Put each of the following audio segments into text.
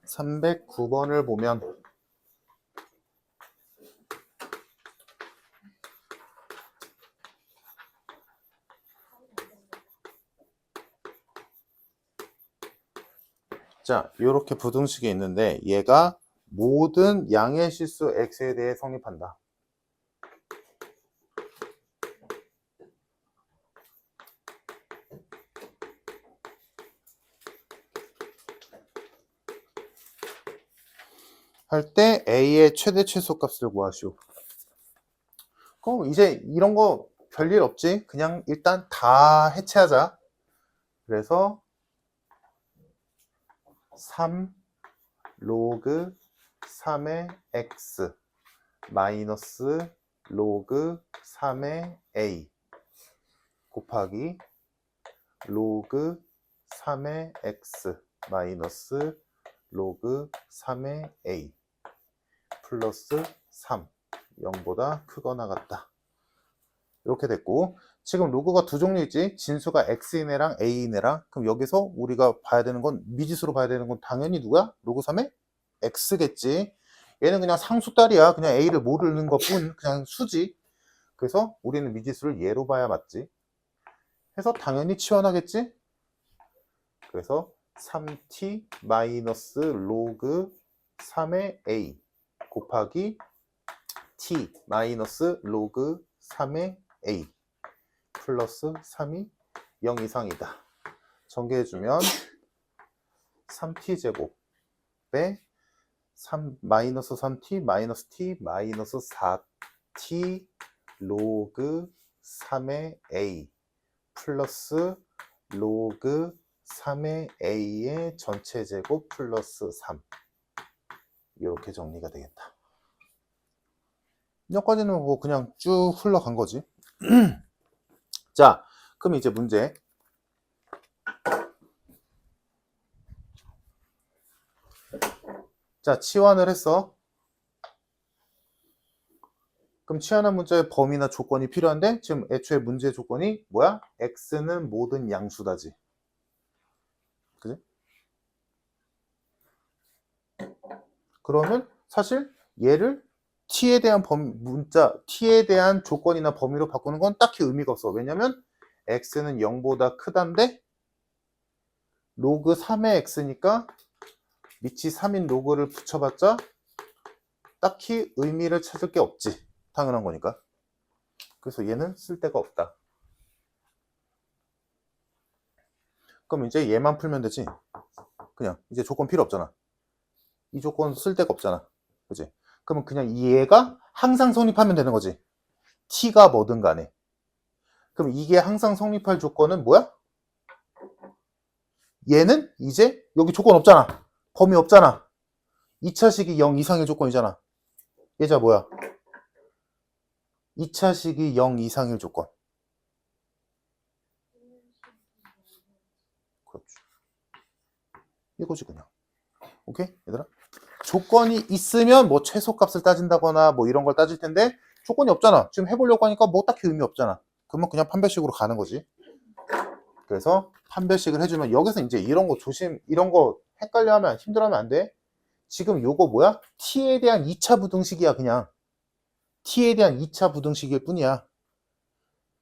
309번을 보면 자, 이렇게 부등식이 있는데 얘가 모든 양의 실수 x에 대해 성립한다. 할 때 a의 최대 최소값을 구하시오. 그럼 이제 이런 거 별일 없지? 그냥 일단 다 해체하자. 그래서 3 로그 3의 x 마이너스 로그 3의 a 곱하기 로그 3의 x 마이너스 로그 3의 a 플러스 3 0보다 크거나 같다. 이렇게 됐고, 지금 로그가 두 종류 있지? 진수가 x인 애랑 a인 애랑. 그럼 여기서 우리가 봐야 되는 건, 미지수로 봐야 되는 건 당연히 누가? 로그 3의 x겠지. 얘는 그냥 상수딸이야. 그냥 a를 모르는 것뿐. 그냥 수지. 그래서 우리는 미지수를 얘로 봐야 맞지. 해서 당연히 치환하겠지. 그래서 3t 마이너스 로그 3의 a 곱하기 t 마이너스 로그 3의 a 플러스 3이 0 이상이다. 전개해주면 3t 제곱에 3 마이너스 3t 마이너스 t 마이너스 4t 로그 3의 a 플러스 로그 3의 a의 전체 제곱 플러스 3 이렇게 정리가 되겠다. 여기까지는 뭐 그냥 쭉 흘러간 거지. 자, 그럼 이제 문제. 자, 치환을 했어. 그럼 치환한 문자의 범위나 조건이 필요한데 지금 애초에 문제 조건이 뭐야? x는 모든 양수다지. 그지? 그러면 사실 얘를 t에 대한 t에 대한 조건이나 범위로 바꾸는 건 딱히 의미가 없어. 왜냐면 x는 0보다 크단데 로그 3의 x니까 밑이 3인 로그를 붙여봤자 딱히 의미를 찾을 게 없지. 당연한 거니까. 그래서 얘는 쓸 데가 없다. 그럼 이제 얘만 풀면 되지. 그냥 이제 조건 필요 없잖아. 이 조건 쓸 데가 없잖아. 그지? 그러면 그냥 얘가 항상 성립하면 되는 거지. t가 뭐든 간에. 그럼 이게 항상 성립할 조건은 뭐야? 얘는 이제 여기 조건 없잖아. 범위 없잖아. 2차식이 0 이상의 조건이잖아. 얘자 뭐야? 2차식이 0 이상일 조건. 그렇지. 이거지 그냥. 오케이? 얘들아? 조건이 있으면 뭐 최소값을 따진다거나 뭐 이런 걸 따질 텐데 조건이 없잖아. 지금 해보려고 하니까 뭐 딱히 의미 없잖아. 그러면 그냥 판별식으로 가는 거지. 그래서 판별식을 해주면 여기서 이제 이런 거 이런 거 헷갈려하면 힘들어하면 안 돼. 지금 요거 뭐야? t에 대한 2차 부등식이야. 그냥 t에 대한 2차 부등식일 뿐이야.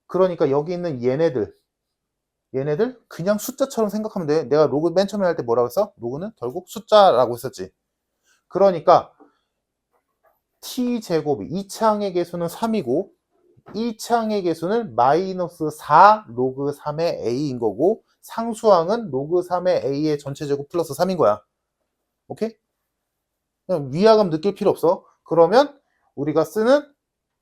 그러니까 여기 있는 얘네들 그냥 숫자처럼 생각하면 돼. 내가 로그 맨 처음에 할 때 뭐라고 했어? 로그는 결국 숫자라고 했었지. 그러니까 t제곱이 2차항의 개수는 3이고 1차항의 개수는 마이너스 4 로그 3의 a인 거고 상수항은 로그 3의 a의 전체 제곱 플러스 3인 거야. 오케이? 그냥 위화감 느낄 필요 없어. 그러면 우리가 쓰는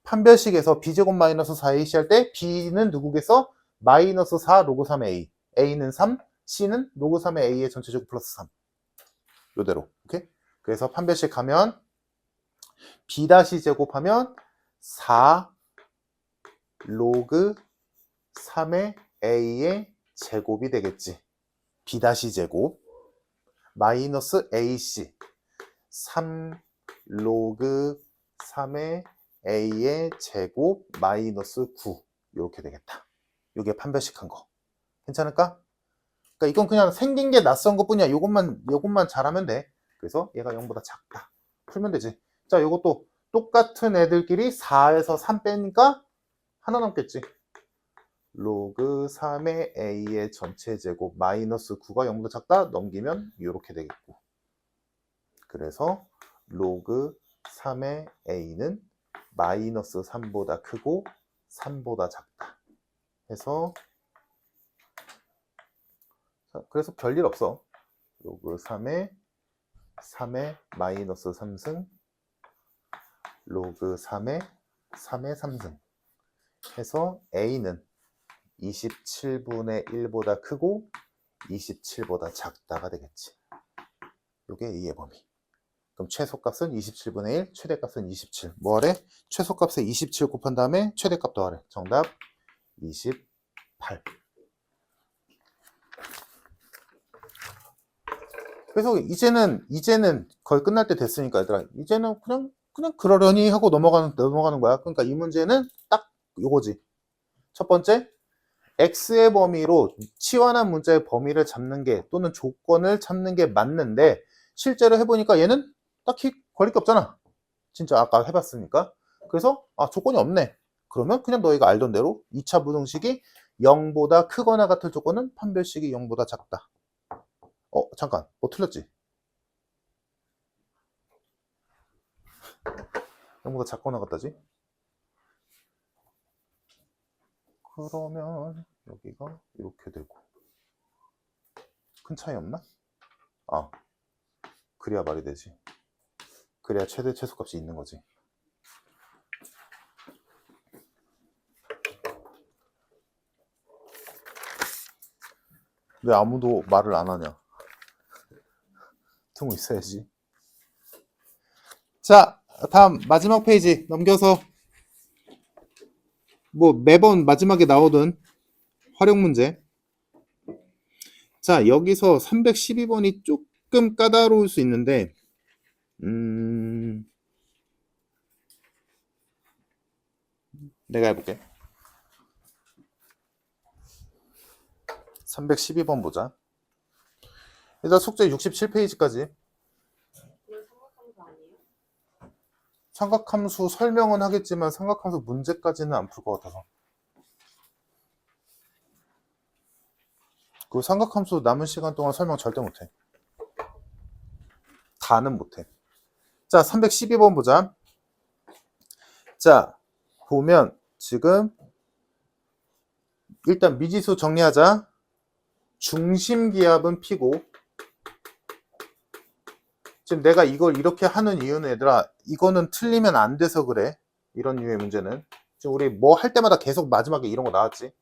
판별식에서 b제곱 마이너스 4ac 할 때 b는 누구겠어? 마이너스 4 로그 3의 a a는 3 c는 로그 3의 a의 전체 제곱 플러스 3 요대로. 오케이? 그래서 판별식 가면 b 다시 제곱하면 4 로그 3의 a의 제곱이 되겠지. b 다시 제곱 마이너스 ac 3 로그 3의 a의 제곱 마이너스 9 이렇게 되겠다. 이게 판별식한 거. 괜찮을까? 그러니까 이건 그냥 생긴 게 낯선 것 뿐이야. 요것만 잘하면 돼. 그래서 얘가 0보다 작다. 풀면 되지. 자, 요것도 똑같은 애들끼리 4에서 3 빼니까 하나 남겠지. 로그 3의 a의 전체 제곱 마이너스 9가 0보다 작다. 넘기면 이렇게 되겠고. 그래서 로그 3의 a는 마이너스 3보다 크고 3보다 작다. 해서 그래서 별일 없어. 로그 3의 마이너스 3승 로그 3의 3승 해서 a는 27분의 1보다 크고 27보다 작다가 되겠지. 이게 a의 범위. 그럼 최소값은 27분의 1, 최대값은 27. 뭐하래? 최소값에 27 곱한 다음에 최대값 더하래. 정답 28. 그래서 이제는 거의 끝날 때 됐으니까 얘들아, 이제는 그냥 그러려니 하고 넘어가는 거야. 그러니까 이 문제는 딱 요거지. 첫 번째, x의 범위로 치환한 문자의 범위를 잡는 게 또는 조건을 찾는 게 맞는데 실제로 해보니까 얘는 딱히 걸릴 게 없잖아. 진짜 아까 해봤으니까. 그래서 조건이 없네. 그러면 그냥 너희가 알던 대로 2차 부등식이 0보다 크거나 같을 조건은 판별식이 0보다 작다. 잠깐, 뭐 틀렸지? 0보다 작거나 같다지? 그러면 여기가 이렇게 되고 큰 차이 없나? 그래야 말이 되지. 그래야 최대 최소값이 있는 거지. 왜 아무도 말을 안 하냐? 퉁고 있어야지. 자, 다음 마지막 페이지 넘겨서 뭐 매번 마지막에 나오던 활용 문제. 자, 여기서 312번이 조금 까다로울 수 있는데 내가 해볼게. 312번 보자. 일단 숙제 67페이지까지. 삼각함수 설명은 하겠지만 삼각함수 문제까지는 안 풀 것 같아서. 그 삼각함수 남은 시간 동안 설명 절대 못해. 다는 못해. 자, 312번 보자. 자, 보면 지금 일단 미지수 정리하자. 중심기압은 P고, 지금 내가 이걸 이렇게 하는 이유는 얘들아, 이거는 틀리면 안 돼서 그래. 이런 류의 문제는. 지금 우리 뭐 할 때마다 계속 마지막에 이런 거 나왔지.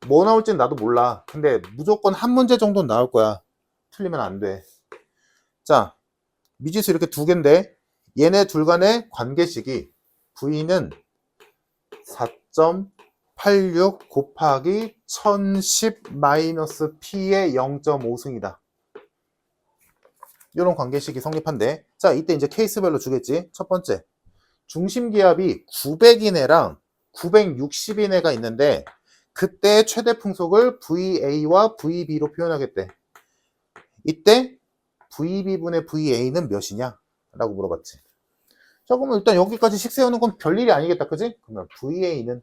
뭐 나올지는 나도 몰라. 근데 무조건 한 문제 정도는 나올 거야. 틀리면 안 돼. 자, 미지수 이렇게 두 개인데 얘네 둘 간의 관계식이 V는 4.86 곱하기 1010 마이너스 P의 0.5승이다. 이런 관계식이 성립한대. 자, 이때 이제 케이스별로 주겠지. 첫 번째, 중심기압이 900인 애랑 960인 애가 있는데 그때 최대 풍속을 VA와 VB로 표현하겠대. 이때 VB분의 VA는 몇이냐? 라고 물어봤지. 자, 그러면 일단 여기까지 식 세우는 건 별일이 아니겠다. 그지? 그러면 VA는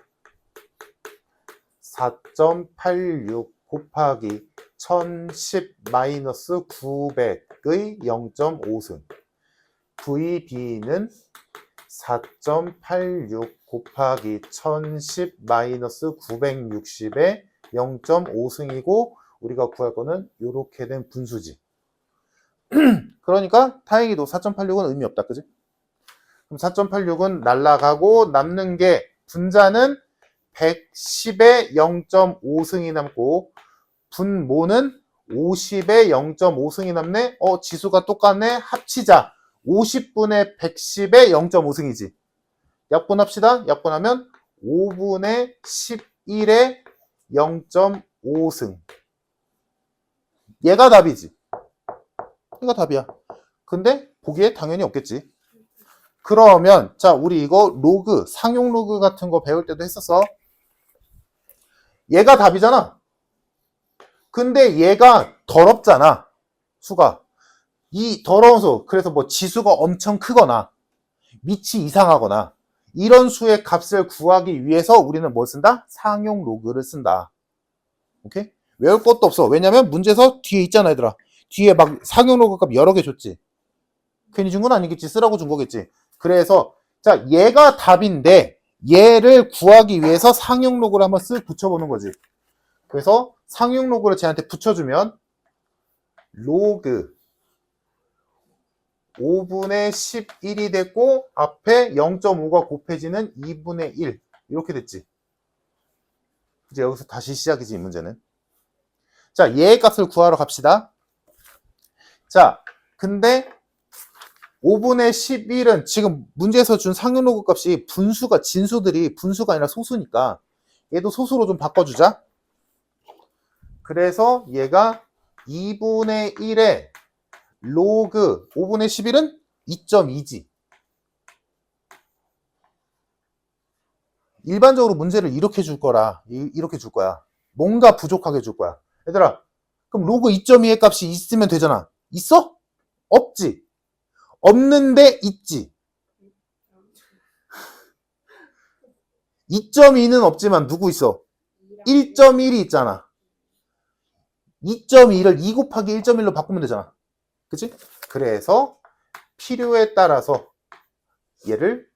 4.86 곱하기 1010 마이너스 900의 0.5승. VB는 4.86 곱하기 1010 마이너스 960의 0.5승이고 우리가 구할 거는 이렇게 된 분수지. 그러니까 다행히도 4.86은 의미 없다. 그지? 그럼 4.86은 날라가고 남는 게 분자는 110의 0.5승이 남고 분모는 50의 0.5승이 남네. 지수가 똑같네. 합치자. 50분의 110의 0.5승이지. 약분합시다. 약분하면 5분의 11의 0.5승. 얘가 답이지. 얘가 답이야. 근데 보기에 당연히 없겠지. 그러면 자, 우리 이거 로그, 상용 로그 같은 거 배울 때도 했었어. 얘가 답이잖아. 근데 얘가 더럽잖아. 수가. 이 더러운 수, 그래서 뭐 지수가 엄청 크거나 밑이 이상하거나 이런 수의 값을 구하기 위해서 우리는 뭐 쓴다? 상용 로그를 쓴다. 오케이? 외울 것도 없어. 왜냐면 문제에서 뒤에 있잖아, 얘들아. 뒤에 막 상용 로그 값 여러 개 줬지. 괜히 준 건 아니겠지. 쓰라고 준 거겠지. 그래서 자, 얘가 답인데 얘를 구하기 위해서 상용 로그를 한번 쓱 붙여보는 거지. 그래서 상용 로그를 쟤한테 붙여주면 로그 5분의 11이 됐고 앞에 0.5가 곱해지는 2분의 1 이렇게 됐지. 이제 여기서 다시 시작이지, 이 문제는. 자, 얘의 값을 구하러 갑시다. 자, 근데 5분의 11은 지금 문제에서 준 상용 로그 값이 분수가, 진수들이 분수가 아니라 소수니까 얘도 소수로 좀 바꿔주자. 그래서 얘가 2분의 1에 로그 5분의 11은 2.2지. 일반적으로 문제를 이렇게 줄 거라, 이렇게 줄 거야. 뭔가 부족하게 줄 거야. 얘들아, 그럼 로그 2.2의 값이 있으면 되잖아. 있어? 없지. 없는데 있지. 2.2는 없지만 누구 있어? 1.1이 있잖아. 2.2를 2 곱하기 1.1로 바꾸면 되잖아. 그치? 그래서 필요에 따라서 얘를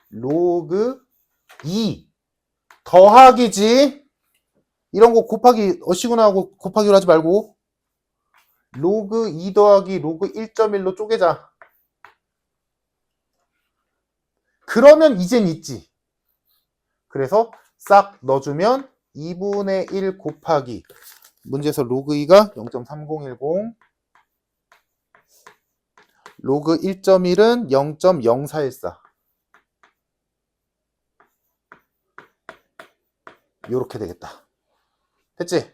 로그 2 더하기지, 이런 거 곱하기 어시구나 하고 곱하기로 하지 말고 로그 2 더하기 로그 1.1로 쪼개자. 그러면 이젠 있지. 그래서 싹 넣어주면 2분의 1 곱하기, 문제에서 로그 2가 0.3010, 로그 1.1은 0.0414. 요렇게 되겠다. 됐지?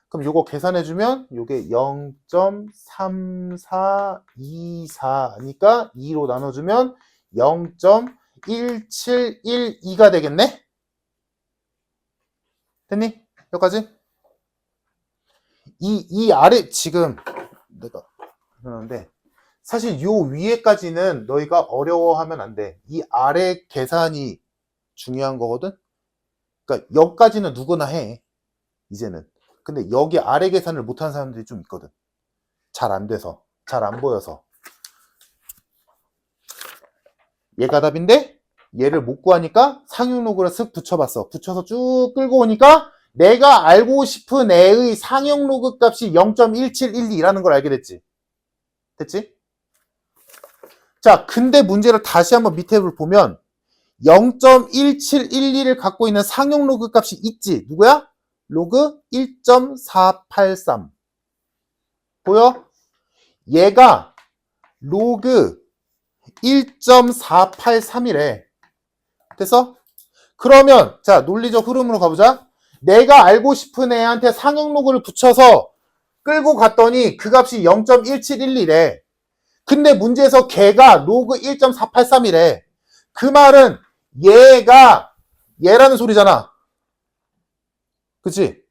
그럼 요거 계산해주면 요게 0.3424니까 2로 나눠주면 0.1712가 되겠네? 됐니? 여기까지? 이 아래, 지금 내가 그러는데 사실 요 위에까지는 너희가 어려워하면 안 돼. 이 아래 계산이 중요한 거거든? 그러니까 여기까지는 누구나 해, 이제는. 근데 여기 아래 계산을 못하는 사람들이 좀 있거든. 잘 안 돼서, 잘 안 보여서. 얘가 답인데 얘를 못 구하니까 상용 로그를 쓱 붙여봤어. 붙여서 쭉 끌고 오니까 내가 알고 싶은 애의 상용 로그 값이 0.1712라는 걸 알게 됐지. 됐지? 자, 근데 문제를 다시 한번 밑에 보면 0.1712를 갖고 있는 상용 로그 값이 있지. 누구야? 로그 1.483. 보여? 얘가 로그 1.483이래. 됐어? 그러면 자, 논리적 흐름으로 가보자. 내가 알고 싶은 애한테 상용 로그를 붙여서 끌고 갔더니 그 값이 0.1712래. 근데 문제에서 걔가 로그 1.483이래. 그 말은 얘가 얘라는 소리잖아. 그치?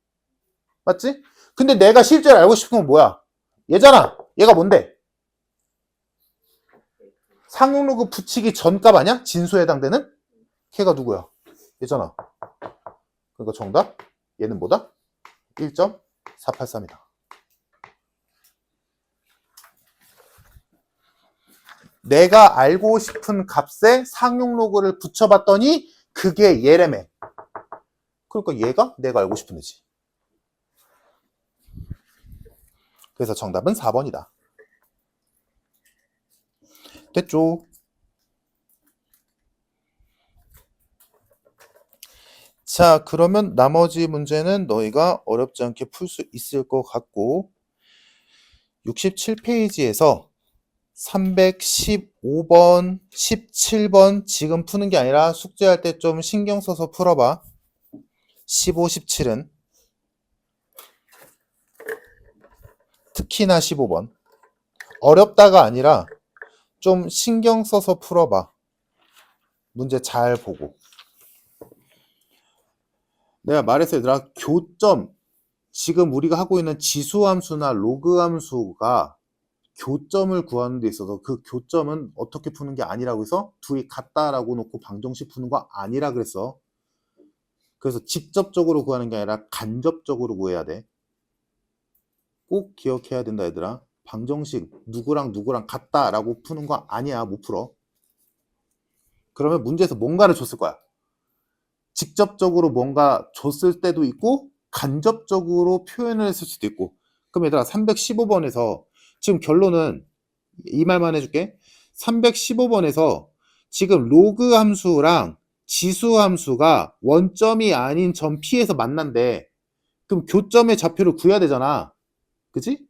맞지? 근데 내가 실제로 알고 싶은 건 뭐야? 얘잖아. 얘가 뭔데? 상용 로그 붙이기 전값 아니야? 진수에 해당되는? 걔가 누구야? 얘잖아. 그러니까 정답, 얘는 뭐다? 1.483이다. 내가 알고 싶은 값에 상용 로그를 붙여봤더니 그게 얘래매. 그러니까 얘가 내가 알고 싶은 애지. 그래서 정답은 4번이다. 됐죠? 자, 그러면 나머지 문제는 너희가 어렵지 않게 풀 수 있을 것 같고, 67페이지에서 315번, 17번 지금 푸는 게 아니라 숙제할 때 좀 신경 써서 풀어봐. 15, 17은 특히나 15번 어렵다가 아니라 좀 신경 써서 풀어봐. 문제 잘 보고. 내가 말했어, 얘들아. 교점, 지금 우리가 하고 있는 지수함수나 로그함수가 교점을 구하는 데 있어서 그 교점은 어떻게 푸는 게 아니라고 해서 둘이 같다라고 놓고 방정식 푸는 거 아니라 그랬어. 그래서 직접적으로 구하는 게 아니라 간접적으로 구해야 돼. 꼭 기억해야 된다 얘들아. 방정식 누구랑 누구랑 같다라고 푸는 거 아니야. 못 풀어. 그러면 문제에서 뭔가를 줬을 거야. 직접적으로 뭔가 줬을 때도 있고 간접적으로 표현을 했을 수도 있고. 그럼 얘들아 315번에서 지금 결론은 이 말만 해줄게. 315번에서 지금 로그 함수랑 지수 함수가 원점이 아닌 점 P에서 만난대. 그럼 교점의 좌표를 구해야 되잖아. 그치?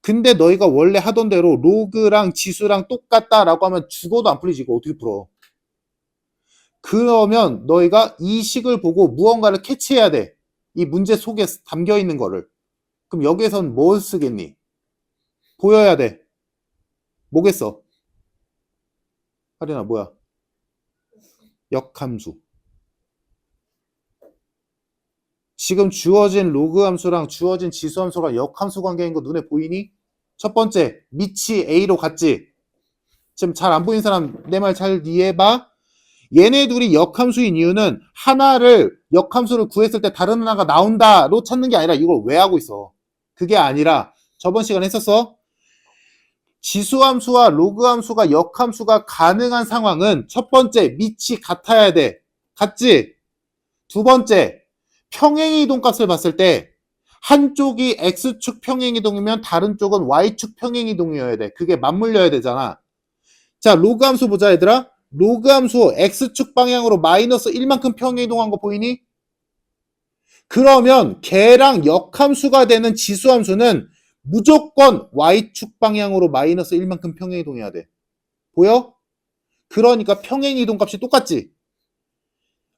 근데 너희가 원래 하던 대로 로그랑 지수랑 똑같다라고 하면 죽어도 안 풀리지. 이거 어떻게 풀어? 그러면 너희가 이 식을 보고 무언가를 캐치해야 돼. 이 문제 속에 담겨 있는 거를. 그럼 여기에선 뭘 쓰겠니? 보여야 돼. 뭐겠어? 하린아 뭐야? 역함수. 지금 주어진 로그 함수랑 주어진 지수 함수가 역함수 관계인 거 눈에 보이니? 첫 번째, 밑이 A로 같지? 지금 잘 안 보이는 사람 내 말 잘 이해해봐. 얘네 둘이 역함수인 이유는 하나를 역함수를 구했을 때 다른 하나가 나온다로 찾는 게 아니라 이걸 왜 하고 있어? 그게 아니라 저번 시간에 했었어? 지수함수와 로그함수가 역함수가 가능한 상황은 첫 번째, 밑이 같아야 돼. 같지? 두 번째, 평행이동 값을 봤을 때 한쪽이 X축 평행이동이면 다른 쪽은 Y축 평행이동이어야 돼. 그게 맞물려야 되잖아. 자, 로그 함수 보자 얘들아. 로그 함수 X축 방향으로 마이너스 1만큼 평행이동한 거 보이니? 그러면 걔랑 역함수가 되는 지수함수는 무조건 Y축 방향으로 마이너스 1만큼 평행이동해야 돼. 보여? 그러니까 평행이동 값이 똑같지?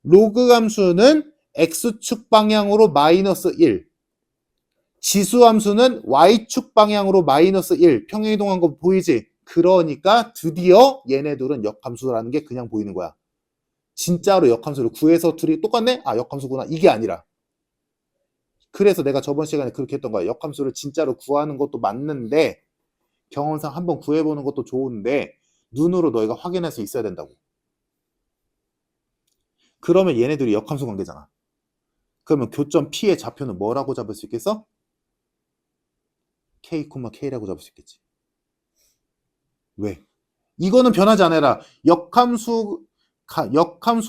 로그 함수는 X축 방향으로 마이너스 1. 지수함수는 Y축 방향으로 마이너스 1. 평행이동한 거 보이지? 그러니까 드디어 얘네들은 역함수라는 게 그냥 보이는 거야. 진짜로 역함수를 구해서 둘이 똑같네? 아, 역함수구나. 이게 아니라. 그래서 내가 저번 시간에 그렇게 했던 거야. 역함수를 진짜로 구하는 것도 맞는데 경험상 한번 구해보는 것도 좋은데 눈으로 너희가 확인할 수 있어야 된다고. 그러면 얘네들이 역함수 관계잖아. 그러면 교점 P의 좌표는 뭐라고 잡을 수 있겠어? K, K라고 잡을 수 있겠지. 왜? 이거는 변하지 않아라. 역함수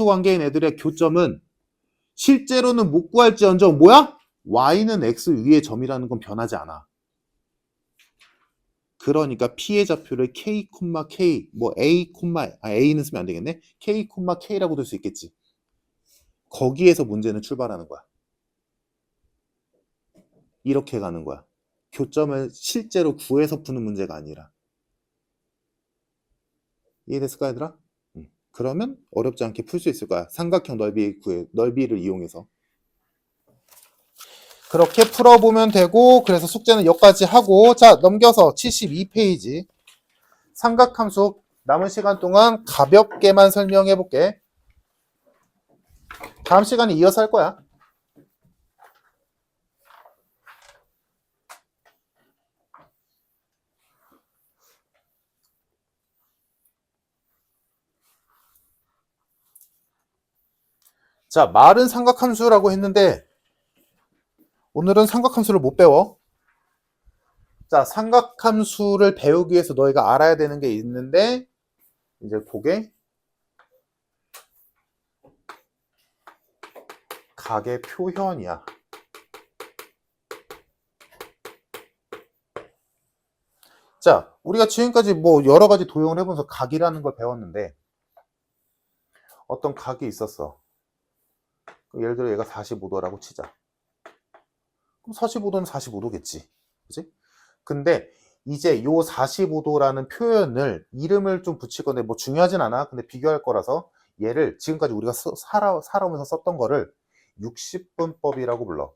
관계인 애들의 교점은 실제로는 못 구할지언정 뭐야? Y는 X 위의 점이라는 건 변하지 않아. 그러니까 P의 좌표를 K, K, 뭐 A, A는 쓰면 안 되겠네. K, K라고 될 수 있겠지. 거기에서 문제는 출발하는 거야. 이렇게 가는 거야. 교점을 실제로 구해서 푸는 문제가 아니라. 이해됐을까 얘들아? 그러면 어렵지 않게 풀 수 있을 거야. 삼각형 넓이를 이용해서. 그렇게 풀어보면 되고, 그래서 숙제는 여기까지 하고, 자, 넘겨서 72페이지. 삼각함수 남은 시간 동안 가볍게만 설명해 볼게. 다음 시간에 이어서 할 거야. 자, 말은 삼각함수라고 했는데 오늘은 삼각함수를 못 배워. 자, 삼각함수를 배우기 위해서 너희가 알아야 되는 게 있는데 이제 그게 각의 표현이야. 자, 우리가 지금까지 뭐 여러 가지 도형을 해보면서 각이라는 걸 배웠는데 어떤 각이 있었어. 예를 들어 얘가 45도라고 치자. 그럼 45도는 45도겠지. 그치? 근데 이제 요 45도라는 표현을 이름을 좀 붙일 건데 뭐 중요하진 않아. 근데 비교할 거라서 얘를 지금까지 우리가 살아오면서 썼던 거를 60분법이라고 불러.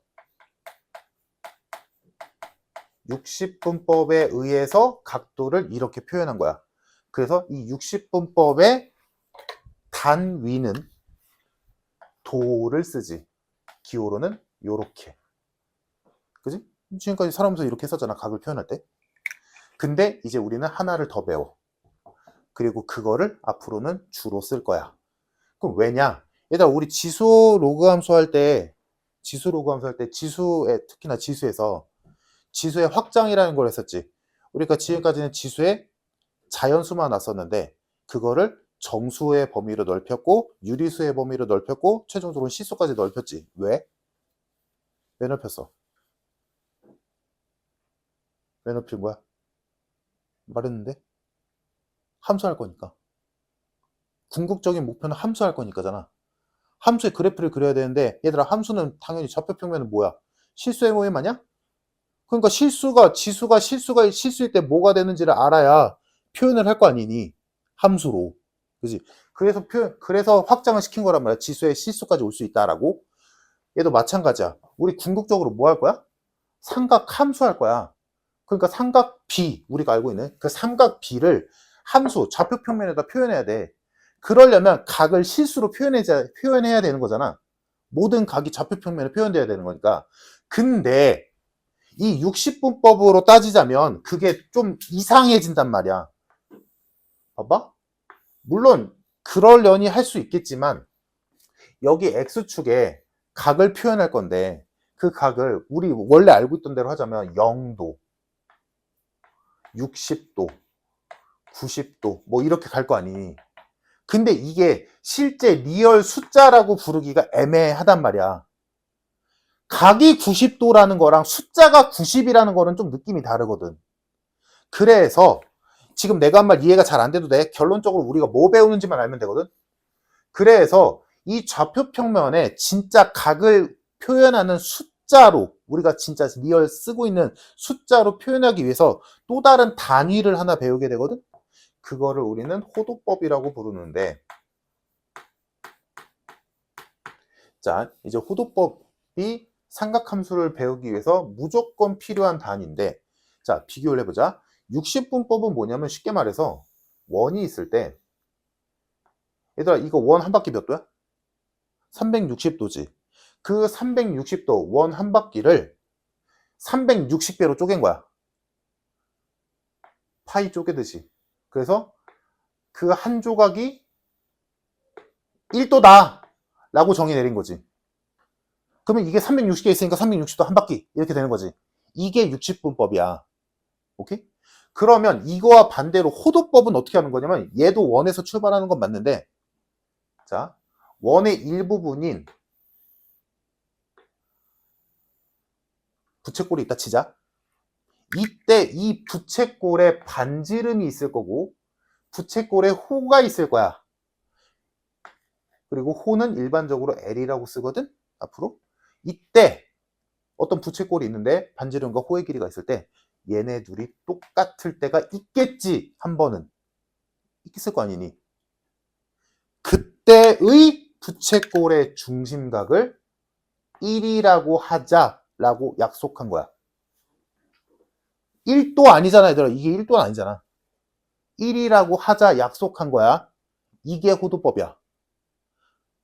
60분법에 의해서 각도를 이렇게 표현한 거야. 그래서 이 60분법의 단위는 도를 쓰지. 기호로는 요렇게. 그지? 지금까지 살아오면서 이렇게 했었잖아. 각을 표현할 때. 근데 이제 우리는 하나를 더 배워. 그리고 그거를 앞으로는 주로 쓸 거야. 그럼 왜냐? 얘들아, 우리 지수 로그 함수 할 때, 특히나 지수에서 지수의 확장이라는 걸 했었지. 우리가 지금까지는 지수의 자연수만 났었는데, 그거를 정수의 범위로 넓혔고, 유리수의 범위로 넓혔고, 최종적으로 시수까지 넓혔지. 왜? 왜 넓혔어? 왜 넓힌 거야? 말했는데? 함수할 거니까. 궁극적인 목표는 함수할 거니까잖아. 함수의 그래프를 그려야 되는데, 얘들아, 함수는 당연히 좌표평면은 뭐야? 실수의 모임 아니야? 그러니까 지수가 실수일 때 뭐가 되는지를 알아야 표현을 할 거 아니니? 함수로. 그지? 그래서 확장을 시킨 거란 말이야. 지수의 실수까지 올 수 있다라고. 얘도 마찬가지야. 우리 궁극적으로 뭐 할 거야? 삼각 함수 할 거야. 그러니까 삼각 B, 우리가 알고 있는 그 삼각 B를 함수, 좌표평면에다 표현해야 돼. 그러려면 각을 실수로 표현해야 되는 거잖아. 모든 각이 좌표평면에 표현돼야 되는 거니까. 근데 이 60분법으로 따지자면 그게 좀 이상해진단 말이야. 봐봐. 물론 그러려니 할 수 있겠지만 여기 X축에 각을 표현할 건데 그 각을 우리 원래 알고 있던 대로 하자면 0도, 60도, 90도 뭐 이렇게 갈 거 아니. 근데 이게 실제 리얼 숫자라고 부르기가 애매하단 말이야. 각이 90도라는 거랑 숫자가 90이라는 거는 좀 느낌이 다르거든. 그래서 지금 내가 한 말 이해가 잘 안 돼도 돼. 결론적으로 우리가 뭐 배우는지만 알면 되거든. 그래서 이 좌표평면에 진짜 각을 표현하는 숫자로 우리가 진짜 리얼 쓰고 있는 숫자로 표현하기 위해서 또 다른 단위를 하나 배우게 되거든. 그거를 우리는 호도법이라고 부르는데, 자, 이제 호도법이 삼각함수를 배우기 위해서 무조건 필요한 단위인데, 자, 비교를 해보자. 60분법은 뭐냐면 쉽게 말해서 원이 있을 때, 얘들아, 이거 원 한 바퀴 몇 도야? 360도지. 그 360도 원 한 바퀴를 360배로 쪼갠 거야. 파이 쪼개듯이. 그래서 그 한 조각이 1도다 라고 정의 내린 거지. 그러면 이게 360개 있으니까 360도 한 바퀴 이렇게 되는 거지. 이게 60분법이야. 오케이? 그러면 이거와 반대로 호도법은 어떻게 하는 거냐면 얘도 원에서 출발하는 건 맞는데, 자, 원의 일부분인 부채꼴이 있다 치자. 이때 이 부채꼴에 반지름이 있을 거고 부채꼴에 호가 있을 거야. 그리고 호는 일반적으로 L이라고 쓰거든. 앞으로 이때 어떤 부채꼴이 있는데 반지름과 호의 길이가 있을 때 얘네 둘이 똑같을 때가 있겠지. 한 번은 있을 거 아니니. 그때의 부채꼴의 중심각을 1이라고 하자라고 약속한 거야. 1도 아니잖아, 얘들아. 이게 1도는 아니잖아. 1이라고 하자 약속한 거야. 이게 호도법이야.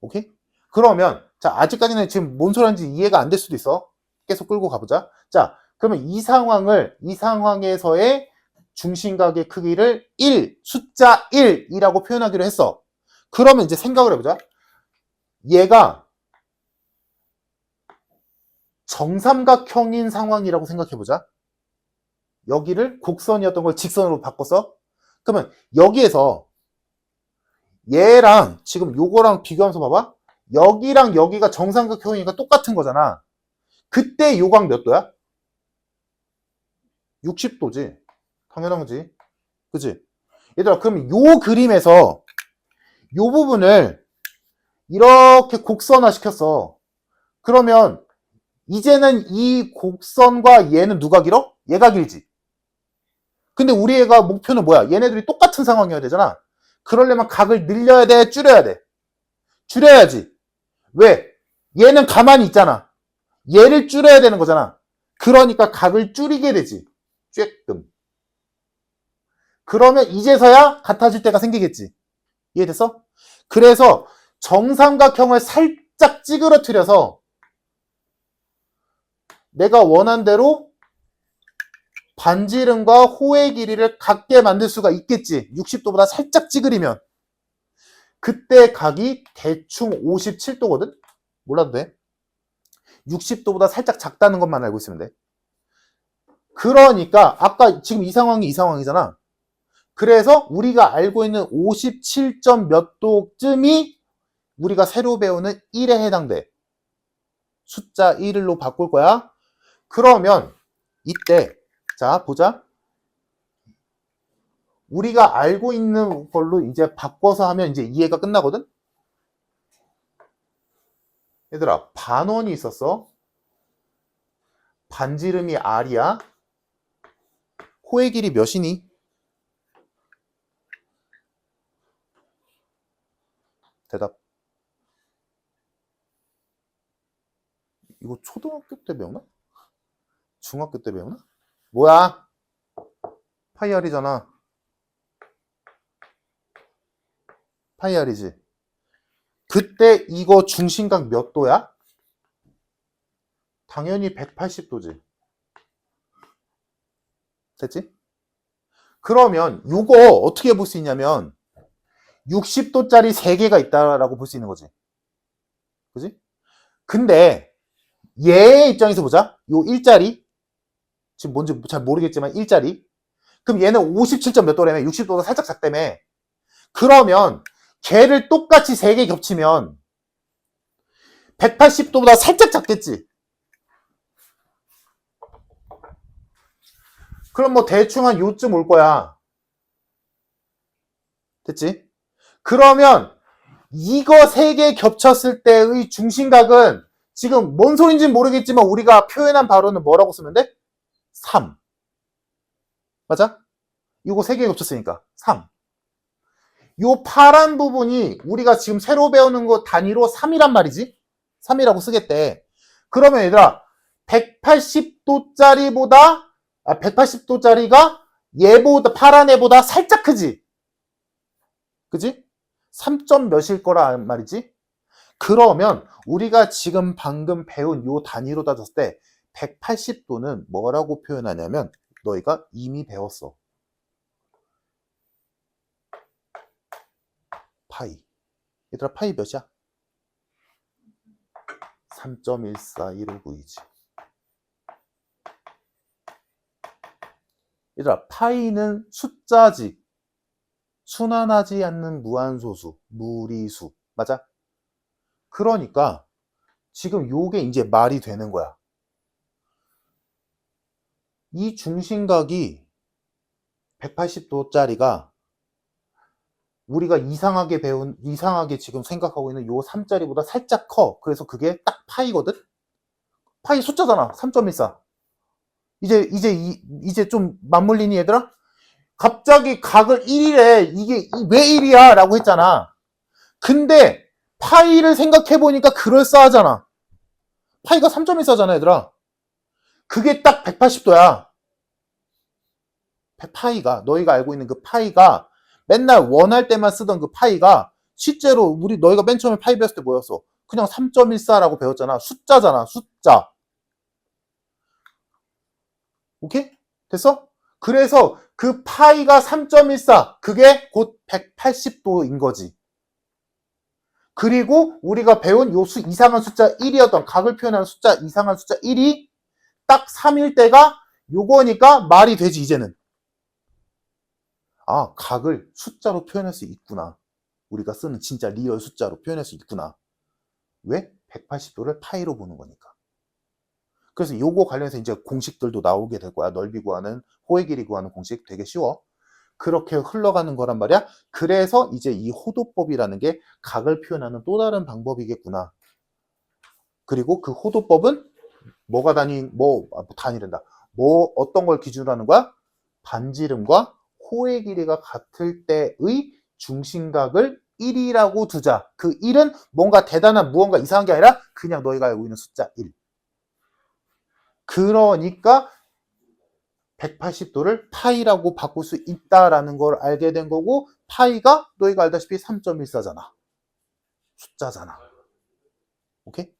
오케이? 그러면 자, 아직까지는 지금 뭔 소리 하는지 이해가 안 될 수도 있어. 계속 끌고 가보자. 자, 그러면 이 상황에서의 중심각의 크기를 1, 숫자 1이라고 표현하기로 했어. 그러면 이제 생각을 해보자. 얘가 정삼각형인 상황이라고 생각해보자. 여기를 곡선이었던 걸 직선으로 바꿨어. 그러면 여기에서 얘랑 지금 요거랑 비교하면서 봐봐. 여기랑 여기가 정삼각형이니까 똑같은 거잖아. 그때 요각 몇 도야? 60도지. 당연한 거지. 그치? 얘들아, 그럼 요 그림에서 요 부분을 이렇게 곡선화 시켰어. 그러면 이제는 이 곡선과 얘는 누가 길어? 얘가 길지. 근데 우리 애가 목표는 뭐야? 얘네들이 똑같은 상황이어야 되잖아. 그러려면 각을 늘려야 돼? 줄여야 돼? 줄여야지. 왜? 얘는 가만히 있잖아. 얘를 줄여야 되는 거잖아. 그러니까 각을 줄이게 되지. 쬐끔. 그러면 이제서야 같아질 때가 생기겠지. 이해됐어? 그래서 정삼각형을 살짝 찌그러뜨려서 내가 원한 대로 반지름과 호의 길이를 같게 만들 수가 있겠지. 60도보다 살짝 찌그리면. 그때 각이 대충 57도거든? 몰라도 돼. 60도보다 살짝 작다는 것만 알고 있으면 돼. 그러니까 아까 지금 이 상황이 이 상황이잖아. 그래서 우리가 알고 있는 57점 몇 도쯤이 우리가 새로 배우는 1에 해당돼. 숫자 1로 바꿀 거야. 그러면 이때 자 보자. 우리가 알고 있는 걸로 이제 바꿔서 하면 이제 이해가 끝나거든. 얘들아, 반원이 있었어. 반지름이 R이야. 호의 길이 몇이니? 대답. 이거 초등학교 때 배우나? 중학교 때 배우나? 뭐야? 파이 R이잖아. 파이 R이지. 그때 이거 중심각 몇 도야? 당연히 180도지. 됐지? 그러면 이거 어떻게 볼 수 있냐면 60도짜리 3개가 있다라고 볼 수 있는 거지. 그지? 근데 얘의 입장에서 보자. 요 일자리 지금 뭔지 잘 모르겠지만 일자리 그럼 얘는 57점 몇 도라며 60도보다 살짝 작다며. 그러면 걔를 똑같이 3개 겹치면 180도보다 살짝 작겠지. 그럼 뭐 대충 한 요쯤 올 거야. 됐지? 그러면 이거 3개 겹쳤을 때의 중심각은 지금 뭔 소린지는 모르겠지만 우리가 표현한 바로는 뭐라고 쓰면 돼? 3. 맞아? 이거 3개 겹쳤으니까 3. 요 파란 부분이 우리가 지금 새로 배우는 거 단위로 3이란 말이지? 3이라고 쓰겠대. 그러면 얘들아 180도짜리보다 180도짜리가 얘보다 파란 애보다 살짝 크지? 그지? 3점 몇일 거라 말이지? 그러면 우리가 지금 방금 배운 요 단위로 따졌을 때 180도는 뭐라고 표현하냐면 너희가 이미 배웠어. 파이. 얘들아 파이 몇이야? 3.141592지. 얘들아 파이는 숫자지. 순환하지 않는 무한소수, 무리수. 맞아? 그러니까 지금 요게 이제 말이 되는 거야. 이 중심각이 180도짜리가 우리가 이상하게 지금 생각하고 있는 요 3짜리보다 살짝 커. 그래서 그게 딱 파이거든? 파이 숫자잖아. 3.14. 이제 좀 맞물리니 얘들아? 갑자기 각을 1이래. 이게 왜 1이야? 라고 했잖아. 근데 파이를 생각해보니까 그럴싸하잖아. 파이가 3.14잖아, 얘들아. 그게 딱 180도야. 파이가, 너희가 알고 있는 그 파이가 맨날 원할 때만 쓰던 그 파이가 실제로 너희가 맨 처음에 파이 배웠을 때 뭐였어? 그냥 3.14라고 배웠잖아. 숫자잖아, 숫자. 오케이? 됐어? 그래서 그 파이가 3.14, 그게 곧 180도인 거지. 그리고 우리가 배운 요 이상한 숫자 1이었던 각을 표현하는 숫자 이상한 숫자 1이 딱 3일 때가 요거니까 말이 되지 이제는. 아, 각을 숫자로 표현할 수 있구나. 우리가 쓰는 진짜 리얼 숫자로 표현할 수 있구나. 왜? 180도를 파이로 보는 거니까. 그래서 요거 관련해서 이제 공식들도 나오게 될 거야. 넓이 구하는, 호의 길이 구하는 공식 되게 쉬워. 그렇게 흘러가는 거란 말이야. 그래서 이제 이 호도법이라는 게 각을 표현하는 또 다른 방법이겠구나. 그리고 그 호도법은 뭐가 단위된다. 어떤 걸 기준으로 하는 거야? 반지름과 호의 길이가 같을 때의 중심각을 1이라고 두자. 그 1은 뭔가 대단한 무언가 이상한 게 아니라 그냥 너희가 알고 있는 숫자 1. 그러니까 180도를 파이라고 바꿀 수 있다라는 걸 알게 된 거고, 파이가 너희가 알다시피 3.14잖아. 숫자잖아. 오케이?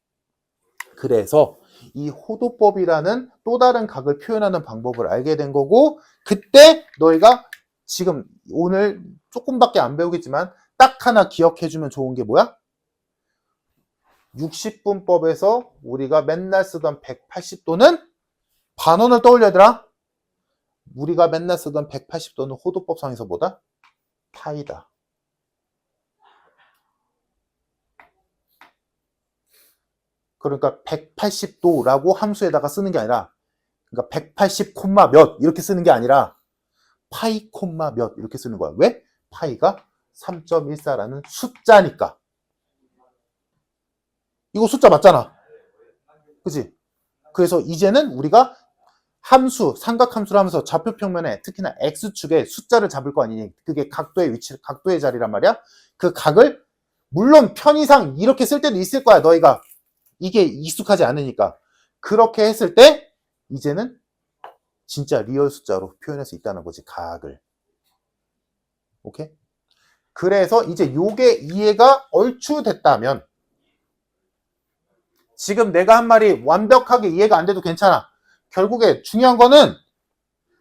그래서 이 호도법이라는 또 다른 각을 표현하는 방법을 알게 된 거고, 그때 너희가 지금 오늘 조금밖에 안 배우겠지만 딱 하나 기억해주면 좋은 게 뭐야? 60분법에서 우리가 맨날 쓰던 180도는 반원을 떠올려 얘들아. 우리가 맨날 쓰던 180도는 호도법상에서 뭐다? 파이다. 그러니까 180도라고 함수에다가 쓰는 게 아니라, 그러니까 180 콤마 몇 이렇게 쓰는 게 아니라 파이 콤마 몇 이렇게 쓰는 거야. 왜? 파이가 3.14라는 숫자니까. 이거 숫자 맞잖아. 그치? 그래서 이제는 우리가 함수, 삼각함수를 하면서 좌표평면에 특히나 X축에 숫자를 잡을 거 아니니? 그게 각도의 위치, 각도의 자리란 말이야. 그 각을 물론 편의상 이렇게 쓸 때도 있을 거야. 너희가 이게 익숙하지 않으니까. 그렇게 했을 때 이제는 진짜 리얼 숫자로 표현할 수 있다는 거지. 각을. 오케이? 그래서 이제 요게 이해가 얼추 됐다면, 지금 내가 한 말이 완벽하게 이해가 안 돼도 괜찮아. 결국에 중요한 거는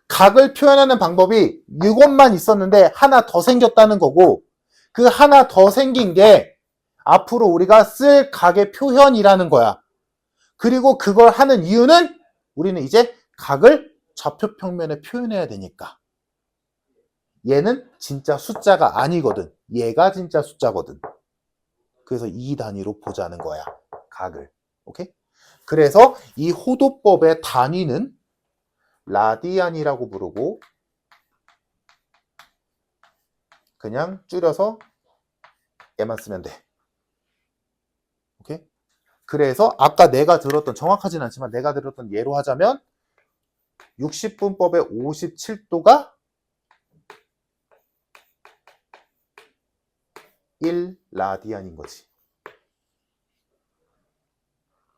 각을 표현하는 방법이 이것만 있었는데 하나 더 생겼다는 거고, 그 하나 더 생긴 게 앞으로 우리가 쓸 각의 표현이라는 거야. 그리고 그걸 하는 이유는 우리는 이제 각을 좌표평면에 표현해야 되니까. 얘는 진짜 숫자가 아니거든. 얘가 진짜 숫자거든. 그래서 이 단위로 보자는 거야. 각을. 오케이? 그래서 이 호도법의 단위는 라디안이라고 부르고, 그냥 줄여서 얘만 쓰면 돼. 오케이? 그래서 아까 내가 들었던, 정확하진 않지만 내가 들었던 예로 하자면 60분법의 57도가 1라디안인 거지.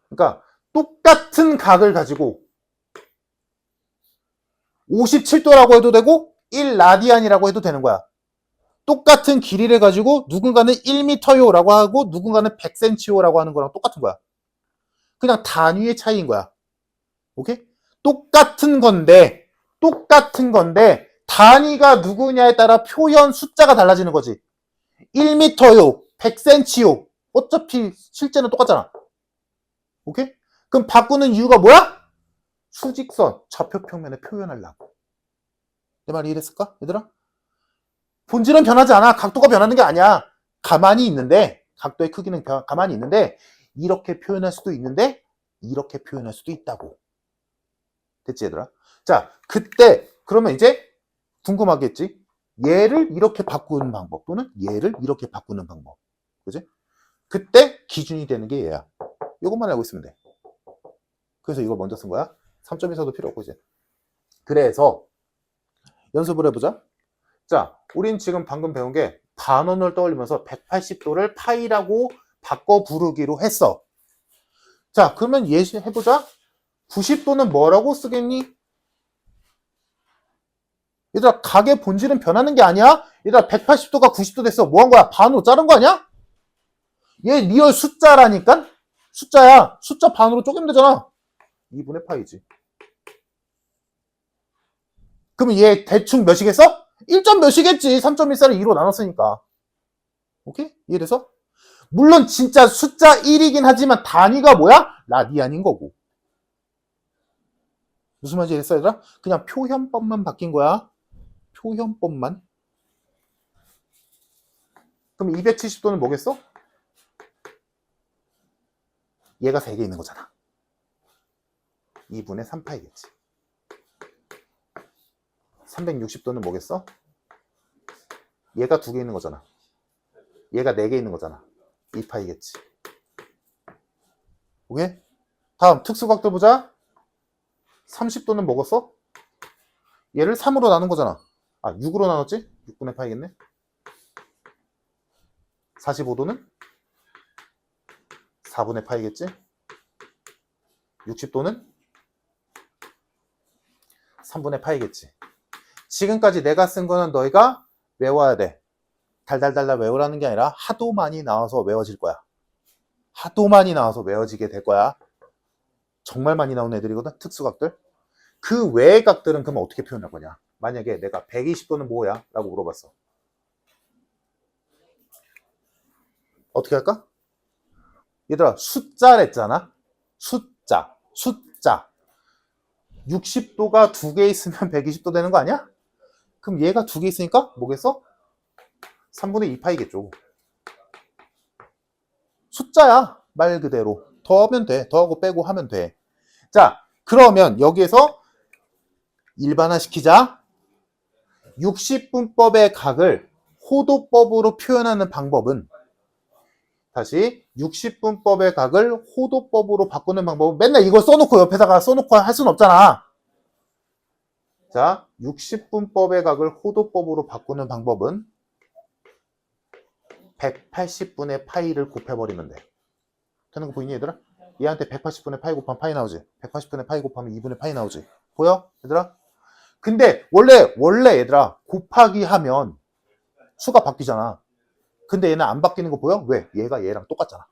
그러니까 똑같은 각을 가지고 57도라고 해도 되고 1라디안이라고 해도 되는 거야. 똑같은 길이를 가지고 누군가는 1m요라고 하고 누군가는 100cm요라고 하는 거랑 똑같은 거야. 그냥 단위의 차이인 거야. 오케이? 똑같은 건데 단위가 누구냐에 따라 표현 숫자가 달라지는 거지. 1m요, 100cm요. 어차피 실제는 똑같잖아. 오케이? 그럼 바꾸는 이유가 뭐야? 수직선, 좌표평면에 표현하려고. 내 말이 이해됐을까? 얘들아? 본질은 변하지 않아. 각도가 변하는 게 아니야. 가만히 있는데, 각도의 크기는 가만히 있는데, 이렇게 표현할 수도 있는데, 이렇게 표현할 수도 있다고. 됐지, 얘들아? 자, 그때, 그러면 이제 궁금하겠지? 얘를 이렇게 바꾸는 방법, 또는 얘를 이렇게 바꾸는 방법. 그지? 그때 기준이 되는 게 얘야. 이것만 알고 있으면 돼. 그래서 이걸 먼저 쓴 거야. 3.24도 필요 없고, 이제. 그래서, 연습을 해보자. 자, 우린 지금 방금 배운 게 반원을 떠올리면서 180도를 파이라고 바꿔 부르기로 했어. 자, 그러면 예시해보자. 90도는 뭐라고 쓰겠니? 얘들아, 각의 본질은 변하는 게 아니야? 얘들아, 180도가 90도 됐어. 뭐 한 거야? 반으로 자른 거 아니야? 얘 리얼 숫자라니까? 숫자야. 숫자 반으로 쪼개면 되잖아. 2분의 파이지. 그러면 얘 대충 몇이겠어? 1점 몇이겠지. 3.14를 2로 나눴으니까. 오케이? 이해돼서? 물론 진짜 숫자 1이긴 하지만 단위가 뭐야? 라디안인 거고. 무슨 말인지 이해했어, 얘들아? 그냥 표현법만 바뀐 거야. 표현법만. 그럼 270도는 뭐겠어? 얘가 3개 있는 거잖아. 2분의 3파이겠지. 360도는 뭐겠어? 얘가 2개 있는 거잖아. 얘가 4개 있는 거잖아. 2파이겠지. 오케이? 다음 특수각도 보자. 30도는 뭐겠어? 얘를 3으로 나눈 거잖아. 아, 6으로 나눴지? 6분의 파이겠네. 45도는 4분의 파이겠지? 60도는 3분의 파이겠지. 지금까지 내가 쓴 거는 너희가 외워야 돼. 달달달달 외우라는 게 아니라 하도 많이 나와서 외워질 거야. 하도 많이 나와서 외워지게 될 거야. 정말 많이 나오는 애들이거든. 특수각들. 그 외의 각들은 그러면 어떻게 표현할 거냐. 만약에 내가 120도는 뭐야? 라고 물어봤어. 어떻게 할까? 얘들아, 숫자랬잖아. 숫자. 60도가 두 개 있으면 120도 되는 거 아니야? 그럼 얘가 두 개 있으니까 뭐겠어? 3분의 2파이겠죠. 숫자야. 말 그대로. 더하면 돼. 더하고 빼고 하면 돼. 자, 그러면 여기에서 일반화시키자. 60분법의 각을 호도법으로 표현하는 방법은 다시 60분법의 각을 호도법으로 바꾸는 방법은 맨날 이걸 써놓고 옆에다가 써놓고 할 수는 없잖아. 자, 60분법의 각을 호도법으로 바꾸는 방법은 180분의 파이를 곱해버리면 돼. 되는 거 보이니 얘들아? 얘한테 180분의 파이 곱하면 파이 나오지. 180분의 파이 곱하면 2분의 파이 나오지. 보여? 얘들아? 근데 원래 얘들아 곱하기 하면 수가 바뀌잖아. 근데 얘는 안 바뀌는 거 보여? 왜? 얘가 얘랑 똑같잖아.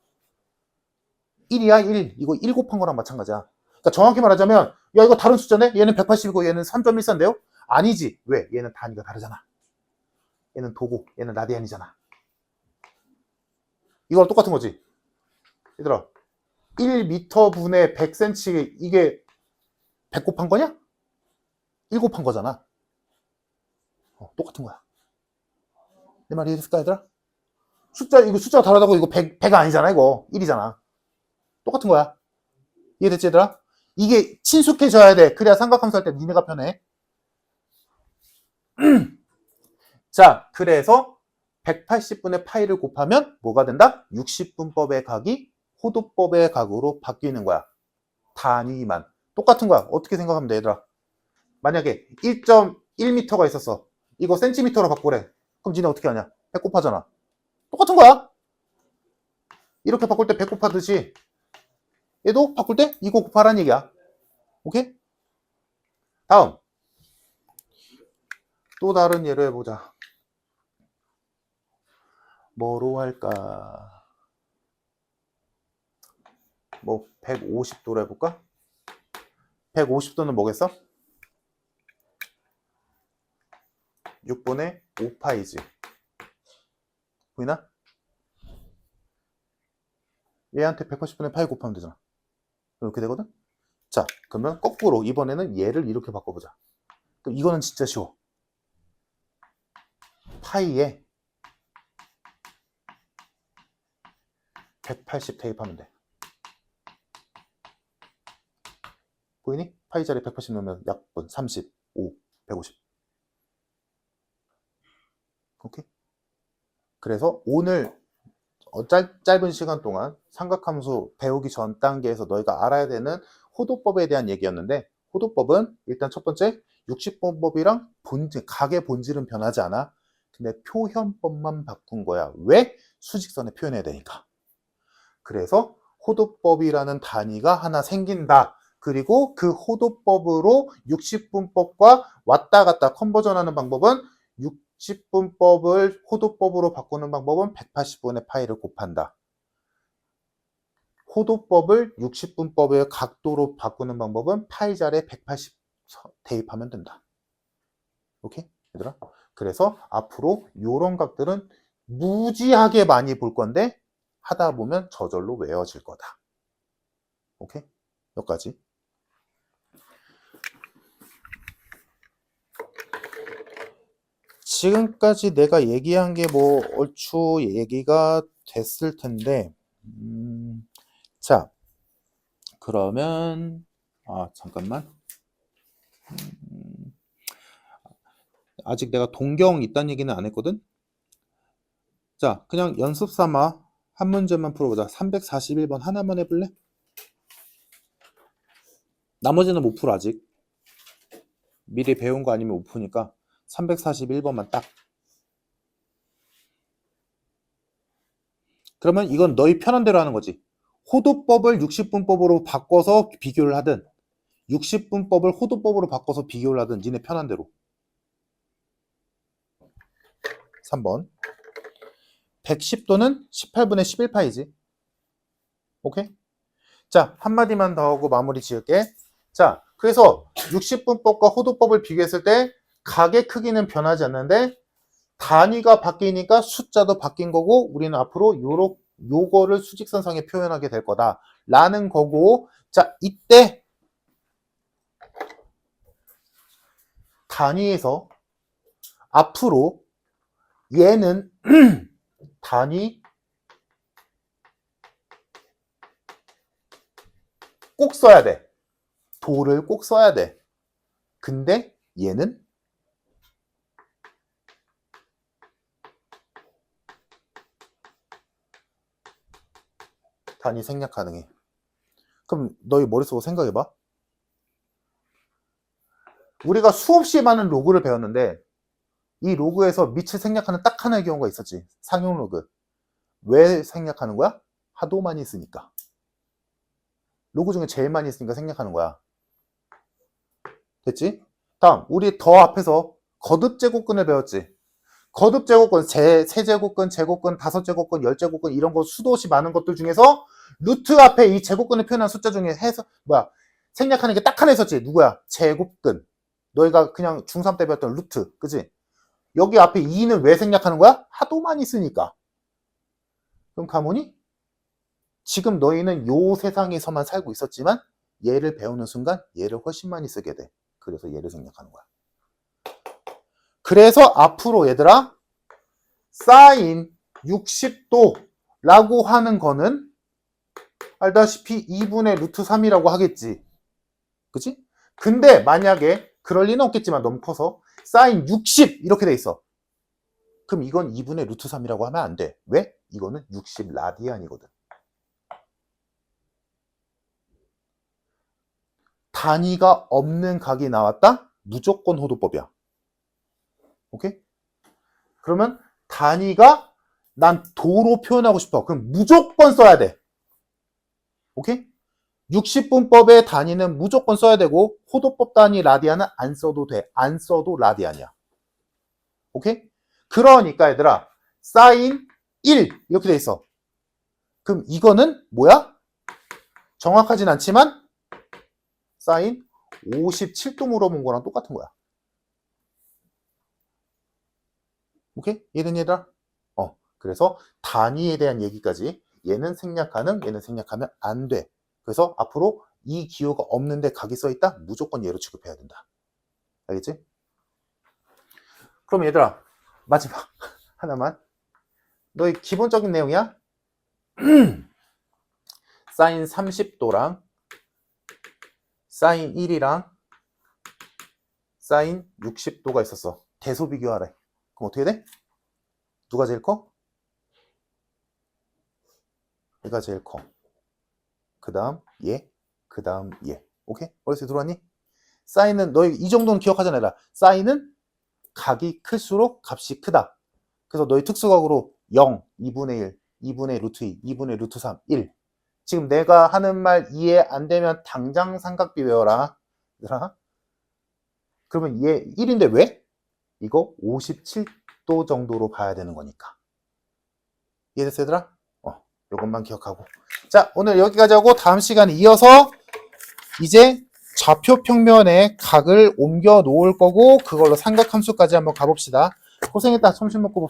1이야 1. 이거 1 곱한 거랑 마찬가지야. 그러니까 정확히 말하자면 야 이거 다른 숫자네? 얘는 180이고 얘는 3.14인데요? 아니지. 왜? 얘는 단위가 다르잖아. 얘는 도고 얘는 라디안이잖아. 이거랑 똑같은 거지. 얘들아 1m 분의 100cm 이게 100 곱한 거냐? 1 곱한 거잖아. 똑같은 거야. 내 말이 이해됐을까 얘들아? 이거 숫자가 다르다고 이거 100가 아니잖아 이거 1이잖아. 똑같은 거야. 이해됐지 얘들아? 이게 친숙해져야 돼. 그래야 삼각함수 할 때 니네가 편해. 자, 그래서 180분의 파이를 곱하면 뭐가 된다? 60분법의 각이 호도법의 각으로 바뀌는 거야. 단위만. 똑같은 거야. 어떻게 생각하면 돼, 얘들아? 만약에 1.1m가 있었어. 이거 센티미터로 바꾸래. 그럼 니네 어떻게 하냐? 100 곱하잖아. 똑같은 거야. 이렇게 바꿀 때 100 곱하듯이 얘도 바꿀 때 이거 곱하라는 얘기야. 오케이? 다음. 또 다른 예를 해보자. 뭐로 할까? 뭐 150도로 해볼까? 150도는 뭐겠어? 6분의 5파이지. 보이나? 얘한테 180분의 파이 곱하면 되잖아. 이렇게 되거든? 자, 그러면 거꾸로 이번에는 얘를 이렇게 바꿔보자. 그럼 이거는 진짜 쉬워. 파이에 180 대입하면 돼. 보이니? 파이 자리에 180 넣으면 약분 35, 150. 오케이? 그래서 오늘 짧은 시간 동안 삼각함수 배우기 전 단계에서 너희가 알아야 되는 호도법에 대한 얘기였는데, 호도법은 일단 첫 번째 60분법이랑 각의 본질은 변하지 않아. 근데 표현법만 바꾼 거야. 왜? 수직선에 표현해야 되니까. 그래서 호도법이라는 단위가 하나 생긴다. 그리고 그 호도법으로 60분법과 왔다 갔다 컨버전하는 방법은 60분법을 호도법으로 바꾸는 방법은 180분의 파이를 곱한다. 호도법을 60분법의 각도로 바꾸는 방법은 파이 자리에 180 대입하면 된다. 오케이? 얘들아? 그래서 앞으로 이런 각들은 무지하게 많이 볼 건데 하다 보면 저절로 외워질 거다. 오케이? 여기까지. 지금까지 내가 얘기한 게 뭐 얼추 얘기가 됐을 텐데, 자, 그러면 잠깐만. 아직 내가 동경 있다는 얘기는 안 했거든. 자, 그냥 연습 삼아 한 문제만 풀어보자. 341번 하나만 해볼래? 나머지는 못 풀어 아직. 미리 배운 거 아니면 못 푸니까 341번만 딱. 그러면 이건 너희 편한 대로 하는 거지. 호도법을 60분법으로 바꿔서 비교를 하든 60분법을 호도법으로 바꿔서 비교를 하든 니네 편한 대로. 3번 110도는 18분의 11파이지. 오케이? 자, 한마디만 더 하고 마무리 지을게. 자, 그래서 60분법과 호도법을 비교했을 때 각의 크기는 변하지 않는데 단위가 바뀌니까 숫자도 바뀐 거고 우리는 앞으로 요거를 수직선상에 표현하게 될 거다 라는 거고, 자, 이때 단위에서 앞으로 얘는 단위 꼭 써야 돼. 도를 꼭 써야 돼. 근데 얘는 단위 생략 가능해. 그럼 너희 머릿속으로 생각해봐. 우리가 수없이 많은 로그를 배웠는데 이 로그에서 밑을 생략하는 딱 하나의 경우가 있었지. 상용 로그. 왜 생략하는 거야? 하도 많이 쓰니까. 로그 중에 제일 많이 쓰니까 생략하는 거야. 됐지? 다음, 우리 더 앞에서 거듭 제곱근을 배웠지. 거듭 제곱근, 세제곱근, 제곱근, 5제곱근, 10제곱근 이런 거 수도 없이 많은 것들 중에서 루트 앞에 이 제곱근을 표현한 숫자 중에 생략하는 게 딱 하나 있었지. 누구야? 제곱근. 너희가 그냥 중3 때 배웠던 루트. 그치? 여기 앞에 2는 왜 생략하는 거야? 하도 많이 쓰니까. 그럼 가문이 지금 너희는 요 세상에서만 살고 있었지만 얘를 배우는 순간 얘를 훨씬 많이 쓰게 돼. 그래서 얘를 생략하는 거야. 그래서 앞으로 얘들아 사인 60도라고 하는 거는 알다시피 2분의 루트 3이라고 하겠지. 그치? 근데 만약에 그럴 리는 없겠지만 너무 커서 사인 60 이렇게 돼 있어. 그럼 이건 2분의 루트 3이라고 하면 안 돼. 왜? 이거는 60 라디안이거든. 단위가 없는 각이 나왔다? 무조건 호도법이야. 오케이? 그러면 단위가 난 도로 표현하고 싶어. 그럼 무조건 써야 돼. 오케이? 60분법의 단위는 무조건 써야 되고 호도법 단위 라디안은 안 써도 돼. 안 써도 라디안이야. 오케이? 그러니까 얘들아 사인 1 이렇게 돼 있어. 그럼 이거는 뭐야? 정확하진 않지만 사인 57도 물어본 거랑 똑같은 거야. 오케이? 얘는 얘들아? 그래서 단위에 대한 얘기까지 얘는 생략하는, 얘는 생략하면 안 돼. 그래서 앞으로 이 기호가 없는데 각이 써있다? 무조건 얘로 취급해야 된다. 알겠지? 그럼 얘들아 마지막 하나만. 너희 기본적인 내용이야? 사인 30도랑 사인 1이랑 사인 60도가 있었어. 대소 비교하래. 그럼 어떻게 돼? 누가 제일 커? 얘가 제일 커. 그 다음 얘, 그 다음 얘. 오케이? 머릿속에 들어왔니? 사인은 너희 이 정도는 기억하잖아. 사인은 각이 클수록 값이 크다. 그래서 너희 특수각으로 0, 2분의 1, 2분의 루트 2, 2분의 루트 3, 1. 지금 내가 하는 말 이해 안 되면 당장 삼각비 외워라. 얘들아. 그러면 얘 1인데 왜? 이거 57도 정도로 봐야 되는 거니까. 이해됐어 얘들아? 요것만 기억하고. 자, 오늘 여기까지 하고 다음 시간에 이어서 이제 좌표 평면에 각을 옮겨 놓을 거고 그걸로 삼각함수까지 한번 가봅시다. 고생했다. 점심 먹고 봅시다.